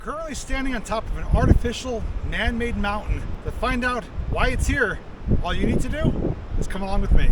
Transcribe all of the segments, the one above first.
currently standing on top of an artificial man-made mountain. To find out why it's here, all you need to do is come along with me.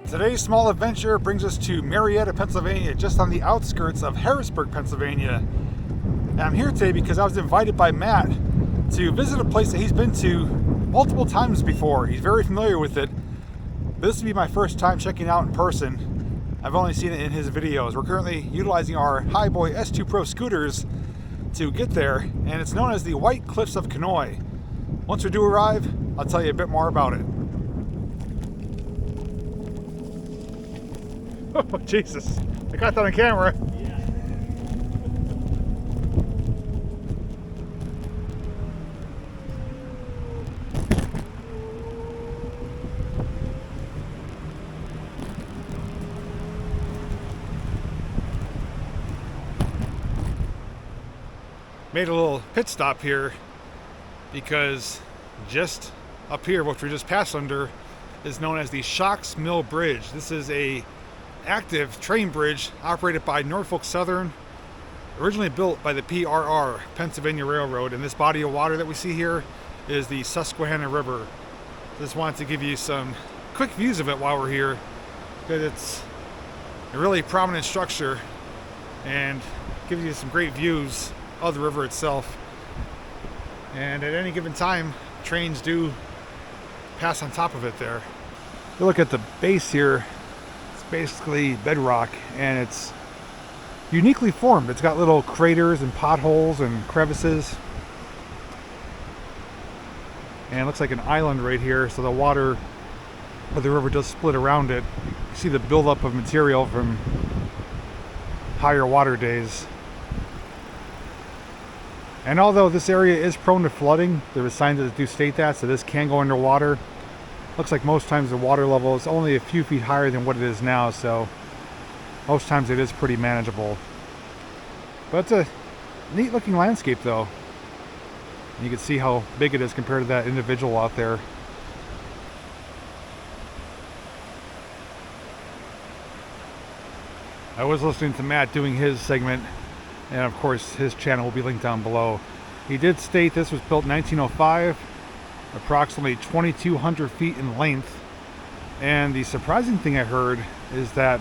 Today's small adventure brings us to Marietta, Pennsylvania, just on the outskirts of Harrisburg, Pennsylvania. And I'm here today because I was invited by Matt to visit a place that he's been to multiple times before. He's very familiar with it. This will be my first time checking it out in person. I've only seen it in his videos. We're currently utilizing our Highboy S2 Pro scooters to get there, and it's known as the White Cliffs of Kenoi. Once we do arrive, I'll tell you a bit more about it. Oh, Jesus. I got that on camera. Yeah. Made a little pit stop here because just up here, which we just passed under, is known as the Shocks Mill Bridge. This is a active train bridge operated by Norfolk Southern, originally built by the PRR, Pennsylvania Railroad, and this body of water that we see here is the Susquehanna River. Just wanted to give you some quick views of it while we're here, because it's a really prominent structure and gives you some great views of the river itself. And at any given time, trains do pass on top of it there. You look at the base here, basically bedrock, and it's uniquely formed. It's got little craters and potholes and crevices, and it looks like an island right here, so the water of the river does split around it. You see the buildup of material from higher water days. And although this area is prone to flooding, there are signs that do state that, so this can go underwater. Looks like most times the water level is only a few feet higher than what it is now, so most times it is pretty manageable. But it's a neat looking landscape though. You can see how big it is compared to that individual out there. I was listening to Matt doing his segment, and of course his channel will be linked down below. He did state this was built in 1905. Approximately 2,200 feet in length. And the surprising thing I heard is that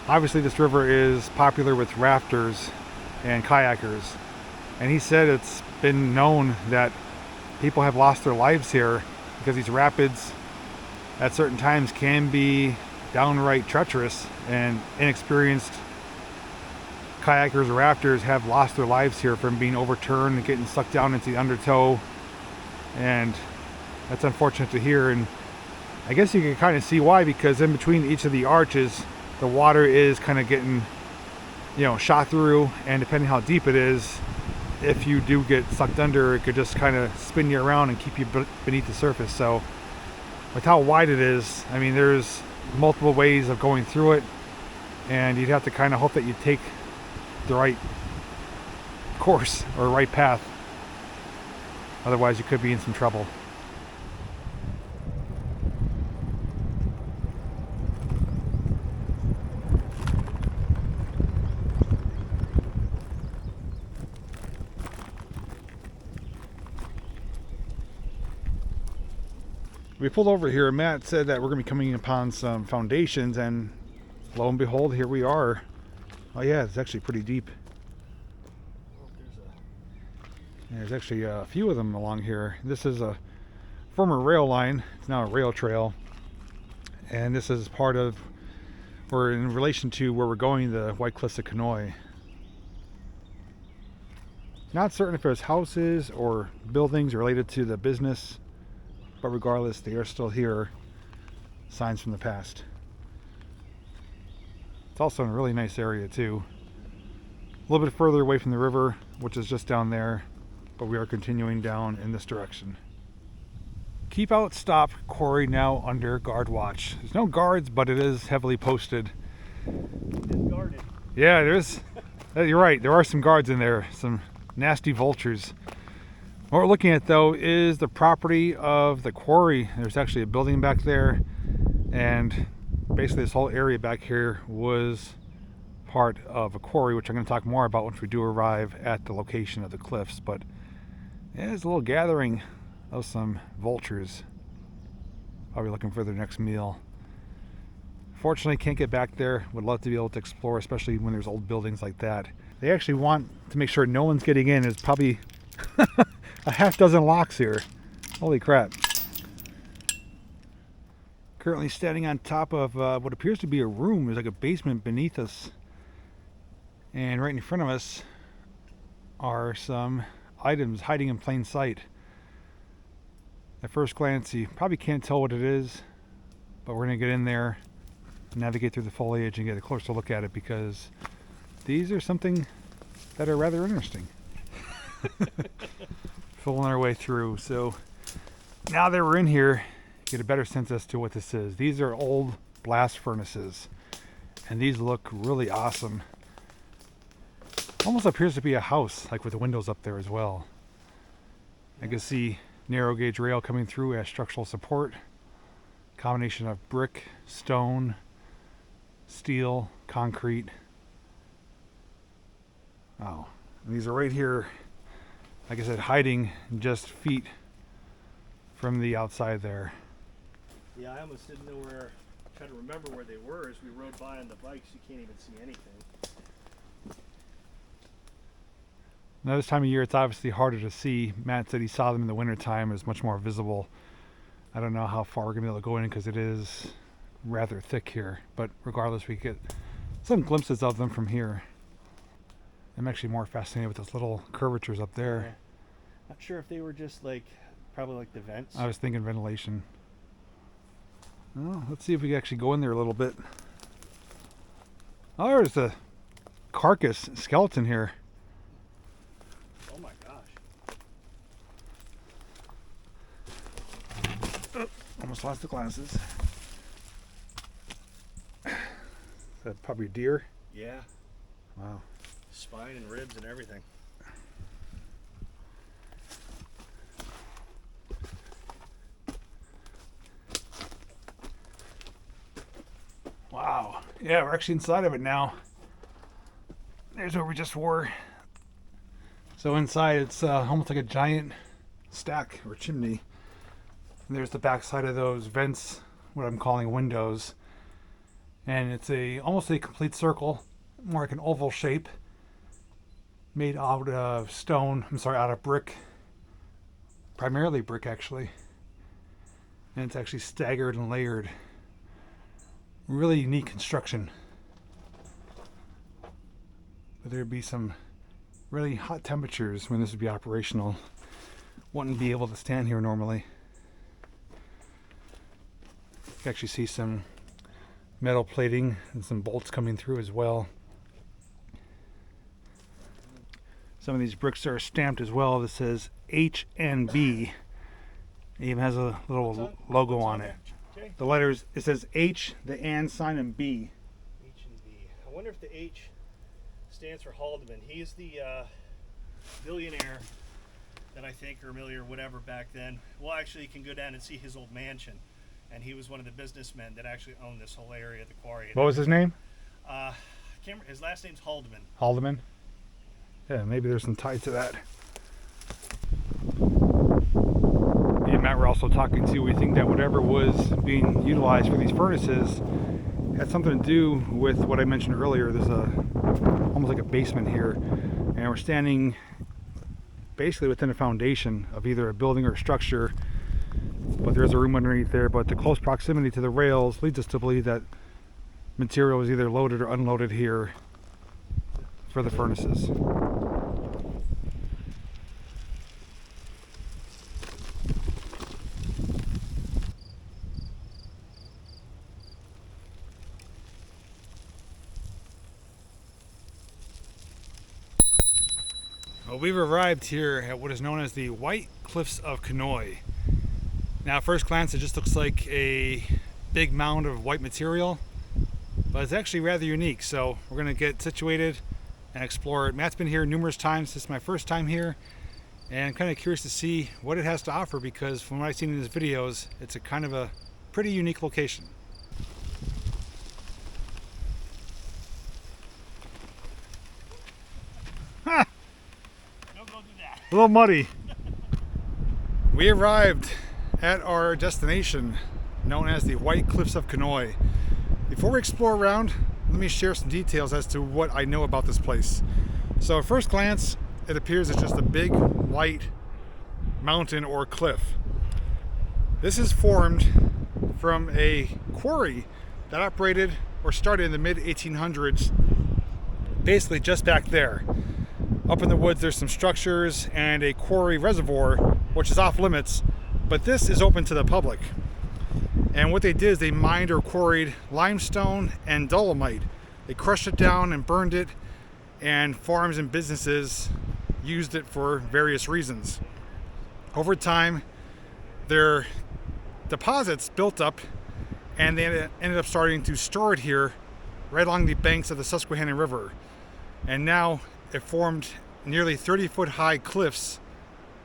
obviously this river is popular with rafters and kayakers, and he said it's been known that people have lost their lives here because these rapids at certain times can be downright treacherous, and inexperienced kayakers or rafters have lost their lives here from being overturned and getting sucked down into the undertow. And that's unfortunate to hear, and I guess you can kind of see why, because in between each of the arches the water is kind of getting, you know, shot through, and depending how deep it is, if you do get sucked under, it could just kind of spin you around and keep you beneath the surface. So with how wide it is, I mean, there's multiple ways of going through it, and you'd have to kind of hope that you take the right course or right path. Otherwise, you could be in some trouble. We pulled over here, and Matt said that we're going to be coming upon some foundations, and lo and behold, here we are. Oh yeah, it's actually pretty deep. There's actually a few of them along here. This is a former rail line. It's now a rail trail. And this is part of, or in relation to where we're going, the White Cliffs of Kenoi. Not certain if there's houses or buildings related to the business, but regardless, they are still here. Signs from the past. It's also in a really nice area too. A little bit further away from the river, which is just down there, but we are continuing down in this direction. Keep out stop quarry now under guard watch. There's no guards, but it is heavily posted. It's guarded. Yeah, there's. You're right. There are some guards in there. Some nasty vultures. What we're looking at though is the property of the quarry. There's actually a building back there, and basically this whole area back here was part of a quarry, which I'm going to talk more about once we do arrive at the location of the cliffs. But yeah, there's a little gathering of some vultures, probably looking for their next meal. Fortunately, can't get back there. Would love to be able to explore, especially when there's old buildings like that. They actually want to make sure no one's getting in. There's probably a half dozen locks here. Holy crap. Currently standing on top of what appears to be a room. There's like a basement beneath us. And right in front of us are some items hiding in plain sight. At first glance, you probably can't tell what it is, but we're going to get in there, navigate through the foliage, and get a closer look at it, because these are something that are rather interesting. Filling our way through. So now that we're in here, get a better sense as to what this is. These are old blast furnaces, and these look really awesome. Almost appears to be a house, like with the windows up there as well. I can see narrow gauge rail coming through as structural support. Combination of brick, stone, steel, concrete. Wow. And these are right here, like I said, hiding just feet from the outside there. Yeah, I almost didn't know where, trying to remember where they were as we rode by on the bikes. You can't even see anything. Now this time of year, it's obviously harder to see. Matt said he saw them in the wintertime. It's much more visible. I don't know how far we're going to be able to go in because it is rather thick here. But regardless, we get some glimpses of them from here. I'm actually more fascinated with those little curvatures up there. Yeah. Not sure if they were just like, probably like the vents. I was thinking ventilation. Well, let's see if we can actually go in there a little bit. Oh, there's a carcass skeleton here. Oh my gosh. Oh, almost lost the glasses. Is that probably deer? Yeah. Wow. Spine and ribs and everything. Wow. Yeah, we're actually inside of it now. There's where we just were. So inside, it's almost like a giant stack or chimney. And there's the back side of those vents, what I'm calling windows. And it's almost a complete circle, more like an oval shape, made out of stone. Out of brick. Primarily brick, actually. And it's actually staggered and layered. Really unique construction. But there'd be some really hot temperatures when this would be operational. Wouldn't be able to stand here normally. You can actually see some metal plating and some bolts coming through as well. Some of these bricks are stamped as well that says H&B. It even has a little logo on it. Okay. The letters, it says H, the and sign, and B. H and B. I wonder if the H stands for Haldeman. He's the billionaire that I think, or Millie or whatever back then. Well, actually, you can go down and see his old mansion. And he was one of the businessmen that actually owned this whole area of the quarry. What was his name? I can't remember. His last name's Haldeman. Haldeman? Yeah, maybe there's some tie to that. Me and Matt were also talking too. We think that whatever was being utilized for these furnaces had something to do with what I mentioned earlier. There's almost like a basement here, and we're standing basically within a foundation of either a building or a structure, but there's a room underneath there. But the close proximity to the rails leads us to believe that material was either loaded or unloaded here for the furnaces. Well, we've arrived here at what is known as the White Cliffs of Kenoi. Now, at first glance, it just looks like a big mound of white material, but it's actually rather unique. So we're going to get situated and explore it. Matt's been here numerous times. This is my first time here, and I'm kind of curious to see what it has to offer, because from what I've seen in his videos, it's a kind of a pretty unique location. Ha! Don't go do that. A little muddy. We arrived at our destination, known as the White Cliffs of Kenoi. Before we explore around, let me share some details as to what I know about this place. So at first glance, it appears it's just a big white mountain or cliff. This is formed from a quarry that operated or started in the mid 1800s, basically just back there. Up in the woods, there's some structures and a quarry reservoir, which is off limits, but this is open to the public. And what they did is they mined or quarried limestone and dolomite. They crushed it down and burned it, and farms and businesses used it for various reasons. Over time, their deposits built up, and they ended up starting to store it here right along the banks of the Susquehanna River. And now it formed nearly 30-foot high cliffs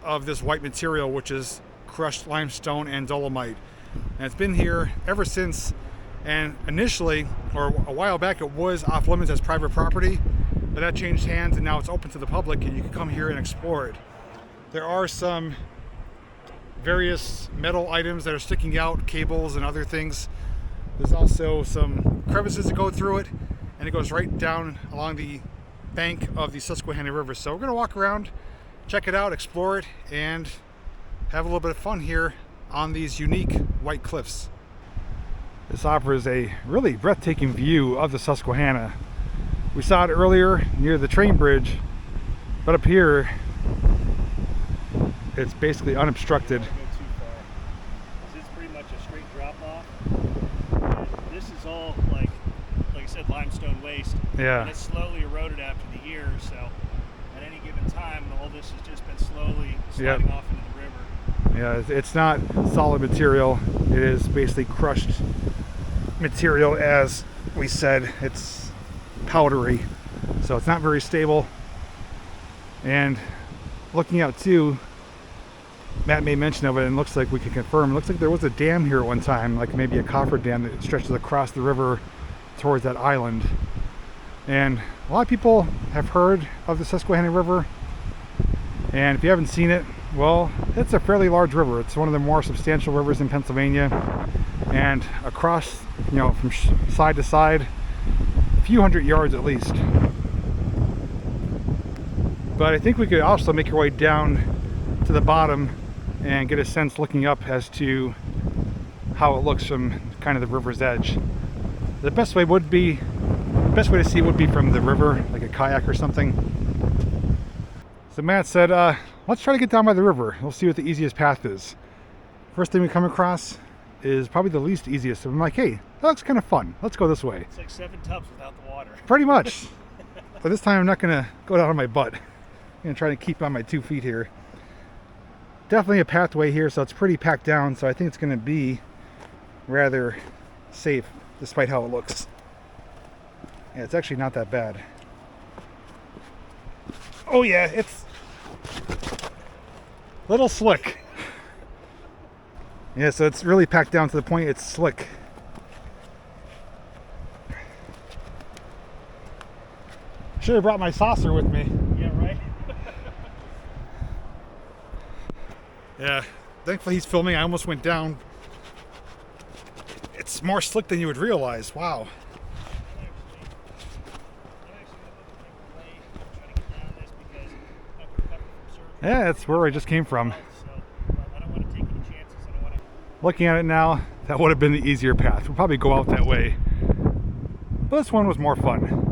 of this white material, which is crushed limestone and dolomite. And it's been here ever since. And initially, or a while back, it was off limits as private property, but that changed hands, and now it's open to the public, and you can come here and explore it. There are some various metal items that are sticking out, cables and other things. There's also some crevices that go through it, and it goes right down along the bank of the Susquehanna River. So we're going to walk around, check it out, explore it, and have a little bit of fun here on these unique white cliffs. This offers a really breathtaking view of the Susquehanna. We saw it earlier near the train bridge, but up here it's basically unobstructed. Don't go too far. It's pretty much a straight drop off. And this is all like I said, limestone waste. Yeah. And it's slowly eroded after the years. So at any given time, all this has just been slowly sliding off into the river. Yeah, it's not solid material. It is basically crushed material, as we said. It's powdery, so it's not very stable. And looking out too, Matt made mention of it, and looks like we can confirm. It looks like there was a dam here at one time, like maybe a coffer dam that stretches across the river towards that island. And a lot of people have heard of the Susquehanna River, and if you haven't seen it, well, it's a fairly large river. It's one of the more substantial rivers in Pennsylvania, and across, from side to side, a few hundred yards at least. But I think we could also make our way down to the bottom and get a sense looking up as to how it looks from kind of the river's edge. The best way to see would be from the river, like a kayak or something. So Matt said, let's try to get down by the river. We'll see what the easiest path is. First thing we come across is probably the least easiest. So I'm like, hey, that looks kind of fun. Let's go this way. It's like 7 tubs without the water. Pretty much. But this time I'm not going to go down on my butt. I'm going to try to keep on my 2 feet here. Definitely a pathway here, so it's pretty packed down. So I think it's going to be rather safe, despite how it looks. Yeah, it's actually not that bad. Oh yeah, it's a little slick. Yeah, so it's really packed down to the point it's slick. Should have brought my saucer with me. Yeah, right? Yeah, thankfully he's filming. I almost went down. It's more slick than you would realize. Wow. Yeah, that's where I just came from. So I don't want to take any chances. I don't want to. Looking at it now, that would have been the easier path. We'll probably go out that way. But this one was more fun.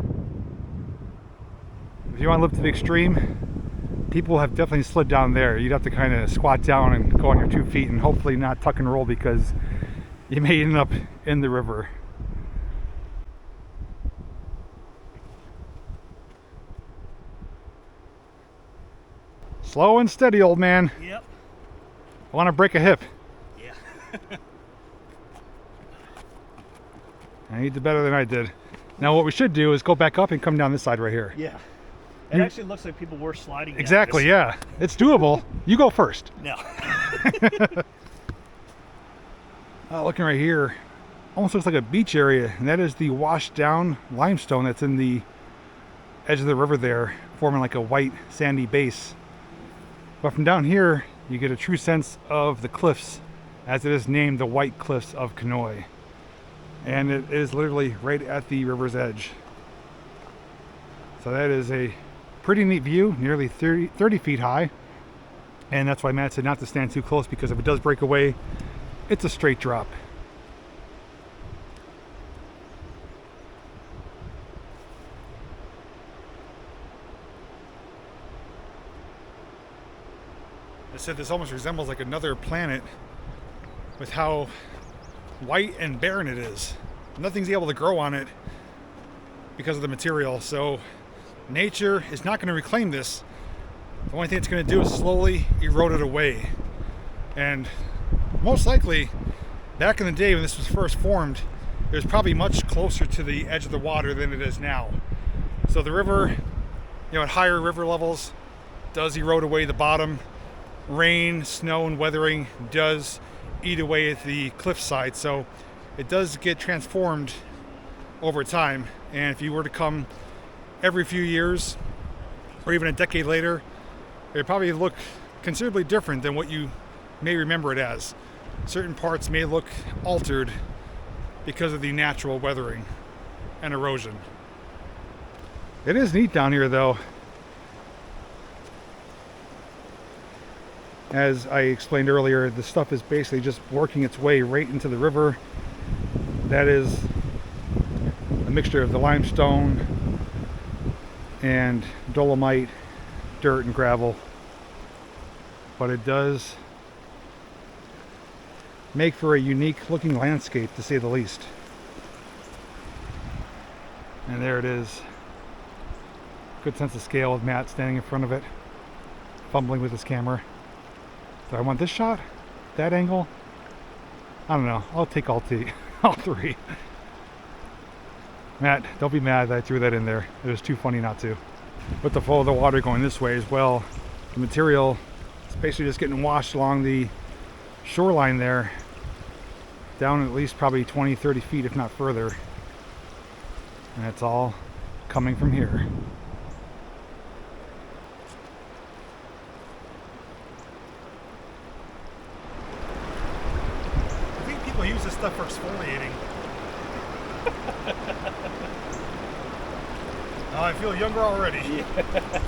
If you want to live to the extreme, people have definitely slid down there. You'd have to kind of squat down and go on your 2 feet and hopefully not tuck and roll because you may end up in the river. Slow and steady, old man. Yep. I want to break a hip. Yeah. You did better than I did. Now what we should do is go back up and come down this side right here. Yeah. It actually looks like people were sliding down Exactly, this. yeah. It's doable. You go first. No. Looking right here, almost looks like a beach area, and that is the washed down limestone that's in the edge of the river there, forming like a white sandy base. But from down here, you get a true sense of the cliffs, as it is named the White Cliffs of Kenoi. And it is literally right at the river's edge. So that is a pretty neat view, nearly 30 feet high. And that's why Matt said not to stand too close, because if it does break away, it's a straight drop. I said this almost resembles like another planet with how white and barren it is. Nothing's able to grow on it because of the material. So nature is not going to reclaim this. The only thing it's going to do is slowly erode it away. And most likely, back in the day when this was first formed, it was probably much closer to the edge of the water than it is now. So the river, at higher river levels, does erode away the bottom. Rain, snow, and weathering does eat away at the cliffside, so it does get transformed over time. And if you were to come every few years or even a decade later, it would probably look considerably different than what you may remember it as. Certain parts may look altered because of the natural weathering and erosion. It is neat down here though. As I explained earlier, the stuff is basically just working its way right into the river. That is a mixture of the limestone and dolomite, dirt, and gravel. But it does make for a unique looking landscape, to say the least. And there it is. Good sense of scale with Matt standing in front of it, fumbling with his camera. Do I want this shot? That angle? I don't know. I'll take all three. Matt, don't be mad that I threw that in there. It was too funny not to. With the flow of the water going this way as well, the material is basically just getting washed along the shoreline there, down at least probably 20, 30 feet, if not further. And it's all coming from here. People use this stuff for exfoliating. Oh, I feel younger already. Yeah.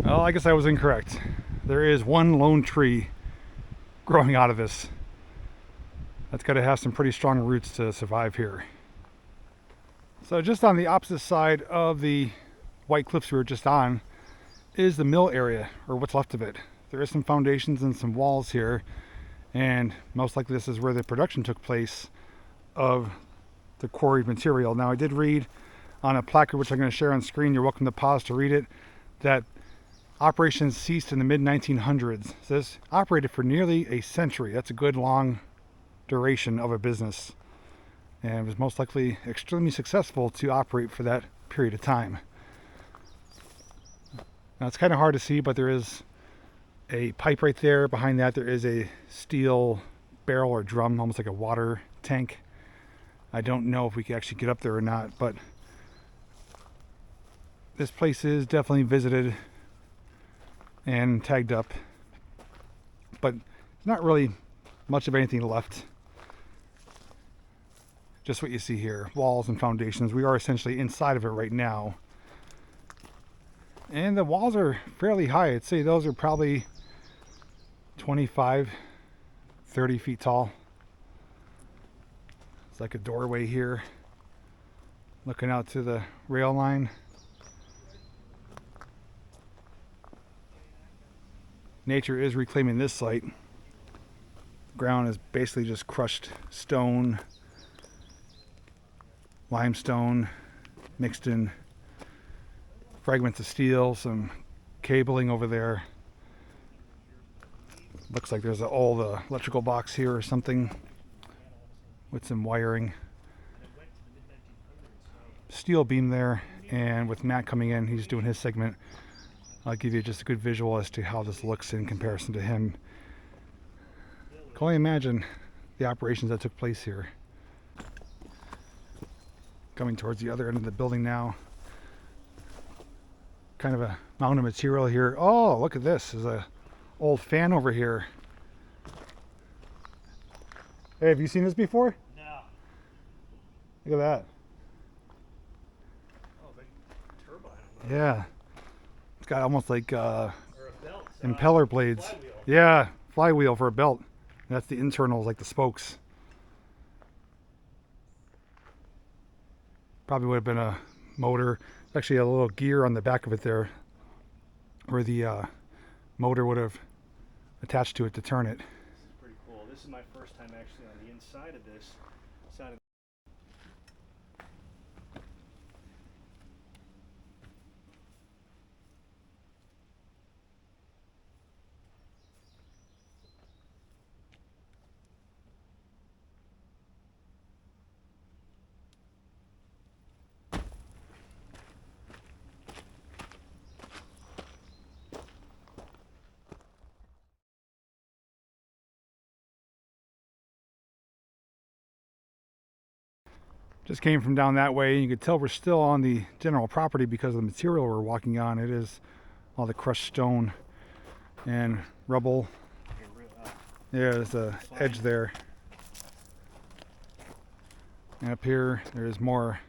Well, I guess I was incorrect. There is one lone tree growing out of this. That's got to have some pretty strong roots to survive here. So just on the opposite side of the White Cliffs we were just on is the mill area, or what's left of it. There is some foundations and some walls here, and most likely this is where the production took place of the quarried material. Now I did read on a placard, which I'm going to share on screen, you're welcome to pause to read it, that operations ceased in the mid-1900s. So this operated for nearly a century. That's a good long duration of a business, and it was most likely extremely successful to operate for that period of time. Now it's kind of hard to see, but there is a pipe right there. Behind that there is a steel barrel or drum, almost like a water tank. I don't know if we can actually get up there or not, but this place is definitely visited and tagged up, but there's not really much of anything left. just what you see here, walls and foundations. We are essentially inside of it right now. And the walls are fairly high. I'd say those are probably 25, 30 feet tall. It's like a doorway here, looking out to the rail line. Nature is reclaiming this site. Ground is basically just crushed stone, limestone, mixed in fragments of steel, some cabling over there. Looks like there's an old electrical box here or something with some wiring. Steel beam there, and with Matt coming in, he's doing his segment. I'll give you just a good visual as to how this looks in comparison to him. Can only imagine the operations that took place here. Coming towards the other end of the building now. Kind of a mountain of material here. Oh, look at this. There's a old fan over here. Hey, have you seen this before? No. Look at that. Oh, big turbine. Yeah. It's got almost like Or a belt. impeller blades. Flywheel. Yeah, flywheel for a belt. That's the internals, like the spokes. Probably would have been a motor. There's actually a little gear on the back of it there where the motor would have attached to it to turn it. This is pretty cool. This is my first time actually on the inside of this. Just came from down that way, and you can tell we're still on the general property because of the material we're walking on. It is all the crushed stone and rubble. Yeah, there's a edge there. And up here, there's more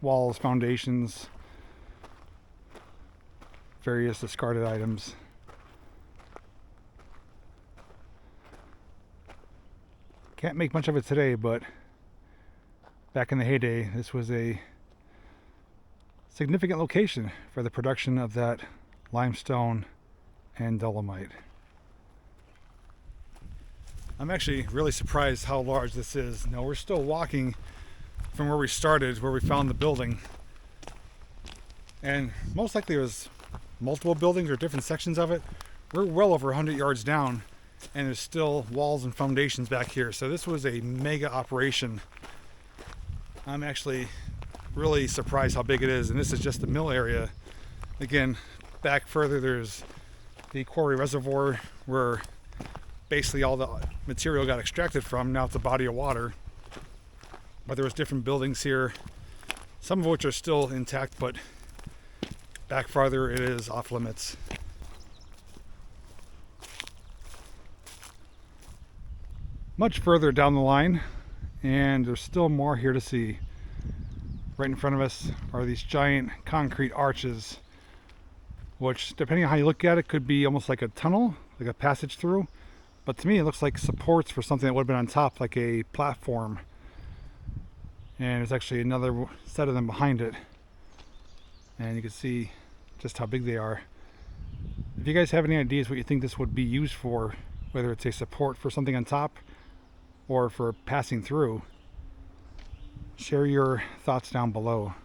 walls, foundations, various discarded items. Can't make much of it today, but back in the heyday, this was a significant location for the production of that limestone and dolomite. I'm actually really surprised how large this is. Now, we're still walking from where we started, where we found the building. And most likely there's multiple buildings or different sections of it. We're well over 100 yards down, and there's still walls and foundations back here. So this was a mega operation. I'm actually really surprised how big it is, and this is just the mill area. Again, back further there's the Quarry reservoir where basically all the material got extracted from. Now it's a body of water, but there was different buildings here, some of which are still intact, but back farther it is off limits. Much further down the line, and there's still more here to see. Right in front of us are these giant concrete arches, which, depending on how you look at it, could be almost like a tunnel, like a passage through. But to me, it looks like supports for something that would have been on top, like a platform. And there's actually another set of them behind it. And you can see just how big they are. If you guys have any ideas what you think this would be used for, whether it's a support for something on top or for passing through, share your thoughts down below.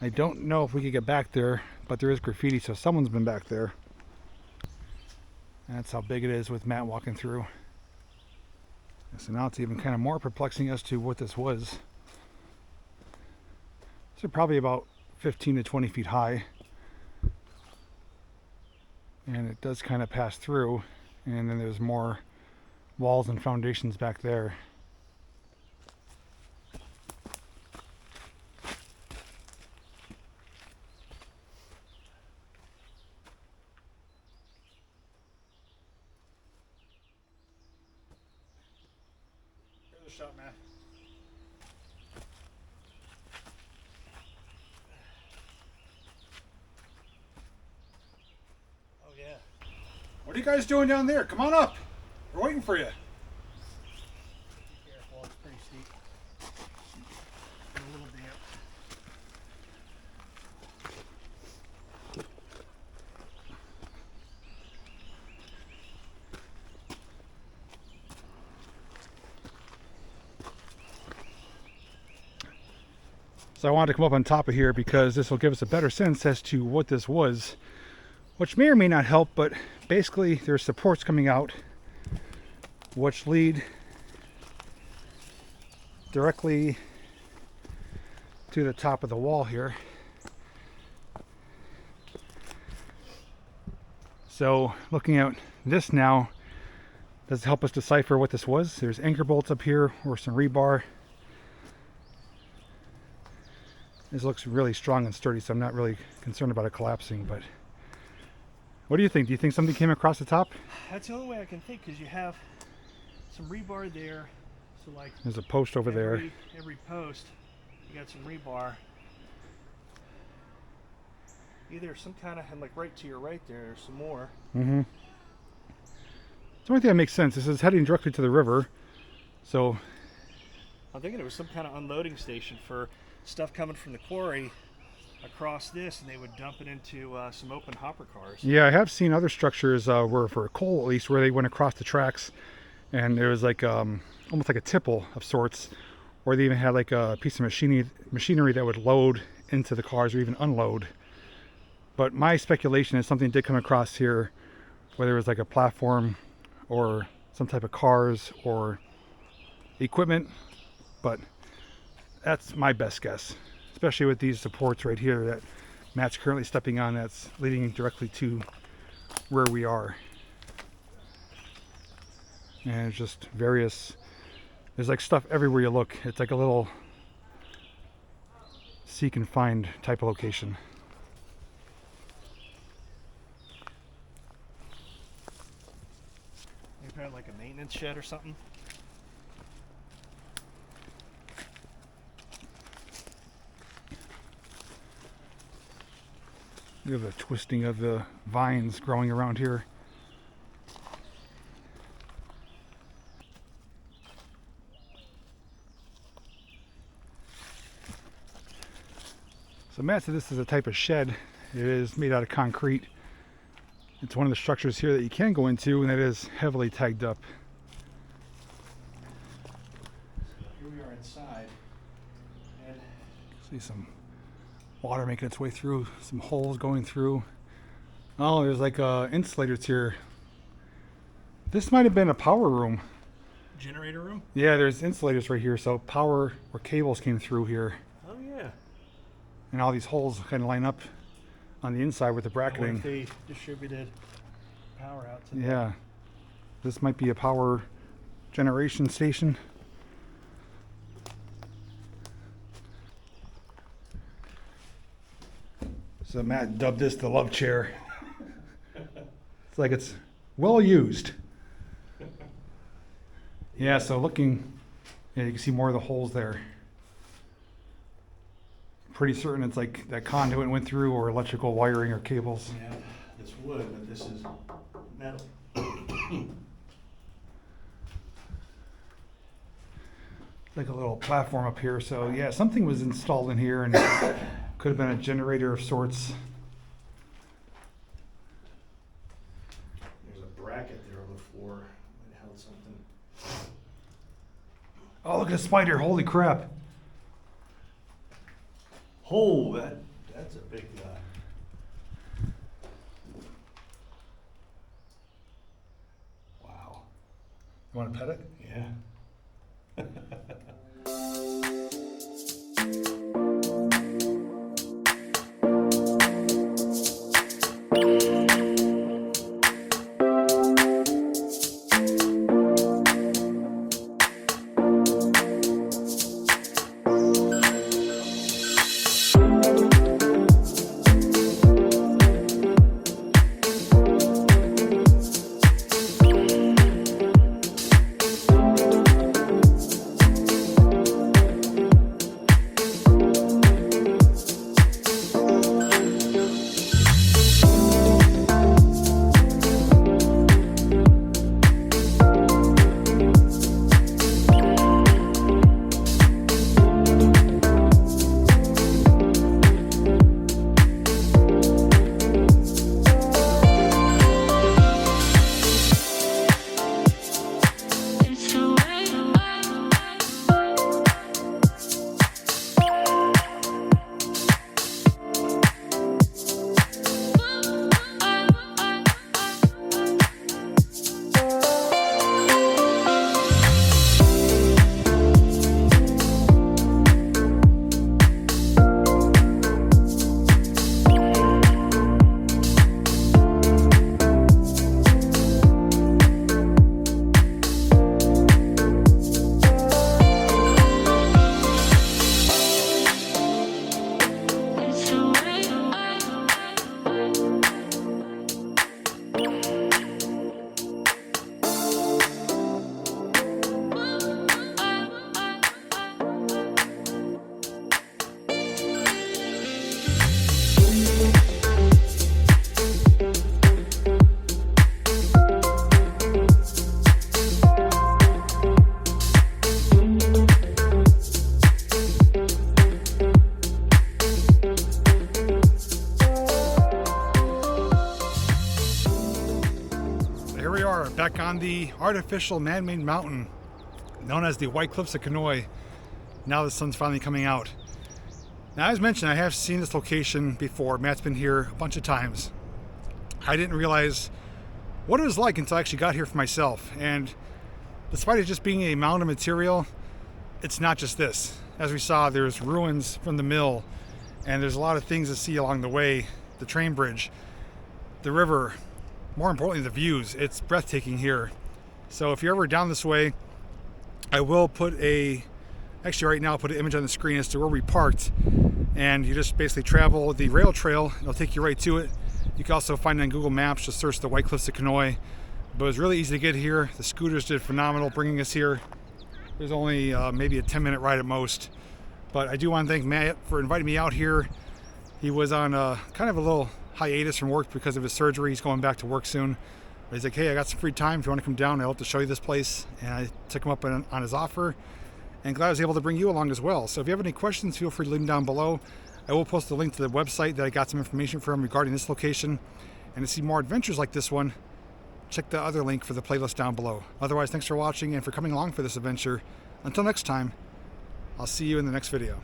I don't know if we could get back there, but there is graffiti, so someone's been back there. And that's how big it is with Matt walking through. So now it's even kind of more perplexing as to what this was. These are probably about 15 to 20 feet high. And it does kind of pass through, and then there's more walls and foundations back there. Here's a shot, Matt. What are you guys doing down there? Come on up. We're waiting for you. Careful, it's pretty steep. And a little damp. So I wanted to come up on top of here because this will give us a better sense as to what this was, which may or may not help, but basically there's supports coming out which lead directly to the top of the wall here. So looking at this now, does it help us decipher what this was? There's anchor bolts up here or some rebar. This looks really strong and sturdy, so I'm not really concerned about it collapsing, but what do you think? Do you think something came across the top? That's the only way I can think, because you have some rebar there. So like there's a post over there. Every post, you got some rebar. Either some kind of, and like right to your right there's some more. Mm-hmm. The only thing that makes sense. This is heading directly to the river, so I'm thinking it was some kind of unloading station for stuff coming from the quarry across this, and they would dump it into some open hopper cars. Yeah, I have seen other structures where, for coal at least, where they went across the tracks, and there was like almost like a tipple of sorts, or they even had like a piece of machinery that would load into the cars or even unload. But my speculation is something did come across here, whether it was like a platform or some type of cars or equipment, but that's my best guess, especially with these supports right here that Matt's currently stepping on, that's leading directly to where we are. And it's just various, there's like stuff everywhere you look. It's like a little seek and find type of location. Maybe probably like a maintenance shed or something. We have a twisting of the vines growing around here. So Matt said this is a type of shed. It is made out of concrete. It's one of the structures here that you can go into, and it is heavily tagged up. So here we are inside, and See some water making its way through, some holes going through. Oh, there's like insulators here. This might have been a power room. generator room. Yeah, there's insulators right here, so power or cables came through here. Oh yeah. And all these holes kind of line up on the inside with the I wonder bracketing. if they distributed power out to Yeah, this might be a power generation station. So Matt dubbed this the love chair. It's like it's well used. Yeah, so looking, yeah, you can see more of the holes there. Pretty certain it's like that conduit went through, or electrical wiring or cables. Yeah, it's wood, but this is metal. Like a little platform up here. So yeah, something was installed in here, and it could have been a generator of sorts. There's a bracket there on the floor that held something. Oh, look at a spider! Holy crap! Oh, that's a big guy. Wow. You want to pet it? Yeah. are, back on the artificial man-made mountain known as the White Cliffs of Kenoi. Now the sun's finally coming out. Now, as mentioned, I have seen this location before. Matt's been here a bunch of times. I didn't realize what it was like until I actually got here for myself. And despite it just being a mound of material, it's not just this. As we saw, there's ruins from the mill, and there's a lot of things to see along the way. The train bridge, the river, more importantly, the views. It's breathtaking here. So if you're ever down this way, I will put actually right now I'll put an image on the screen as to where we parked, and you just basically travel the rail trail. It'll take you right to it. You can also find it on Google Maps. Just search the White Cliffs of Kenoi. But it was really easy to get here. The scooters did phenomenal bringing us here. There's only maybe a 10-minute ride at most. But I do want to thank Matt for inviting me out here. He was on kind of a little hiatus from work because of his surgery. He's going back to work soon. But he's like, hey, I got some free time. If you want to come down, I'd love to show you this place. And I took him up on his offer. And glad I was able to bring you along as well. So if you have any questions, feel free to leave them down below. I will post a link to the website that I got some information from regarding this location. And to see more adventures like this one, check the other link for the playlist down below. Otherwise, thanks for watching and for coming along for this adventure. Until next time, I'll see you in the next video.